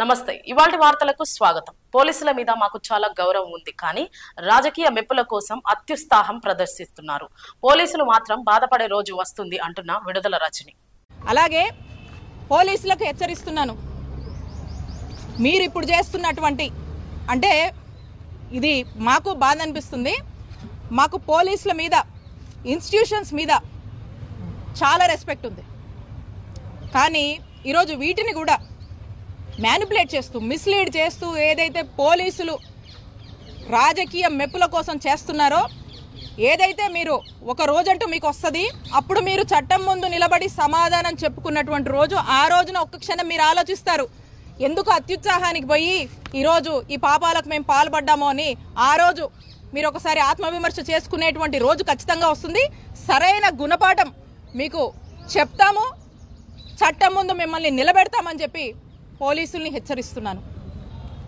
నమస్తే. ఇవాల్టి వార్తలకు స్వాగతం. పోలీసుల మీద మాకు చాలా గౌరవం ఉంది, కానీ రాజకీయ మెప్పుల కోసం అత్యుత్సాహం ప్రదర్శిస్తున్నారు. పోలీసులు మాత్రం బాధపడే రోజు వస్తుంది అంటున్న విడుదల రజని. అలాగే పోలీసులకు హెచ్చరిస్తున్నాను, మీరు ఇప్పుడు చేస్తున్నటువంటి అంటే ఇది మాకు బాధ అనిపిస్తుంది. మాకు పోలీసుల మీద, ఇన్స్టిట్యూషన్స్ మీద చాలా రెస్పెక్ట్ ఉంది, కానీ ఈరోజు వీటిని కూడా మ్యానిపులేట్ చేస్తూ, మిస్లీడ్ చేస్తూ ఏదైతే పోలీసులు రాజకీయ మెప్పుల కోసం చేస్తున్నారో, ఏదైతే మీరు ఒక రోజంటూ మీకు వస్తుంది, అప్పుడు మీరు చట్టం ముందు నిలబడి సమాధానం చెప్పుకున్నటువంటి రోజు, ఆ రోజున ఒక్క క్షణం మీరు ఆలోచిస్తారు ఎందుకు అత్యుత్సాహానికి పోయి ఈరోజు ఈ పాపాలకు మేము పాల్పడ్డామో అని. ఆ రోజు మీరు ఒకసారి ఆత్మవిమర్శ చేసుకునేటువంటి రోజు ఖచ్చితంగా వస్తుంది. సరైన గుణపాఠం మీకు చెప్తాము, చట్టం ముందు మిమ్మల్ని నిలబెడతామని చెప్పి పోలీసుల్ని హెచ్చరిస్తున్నాను.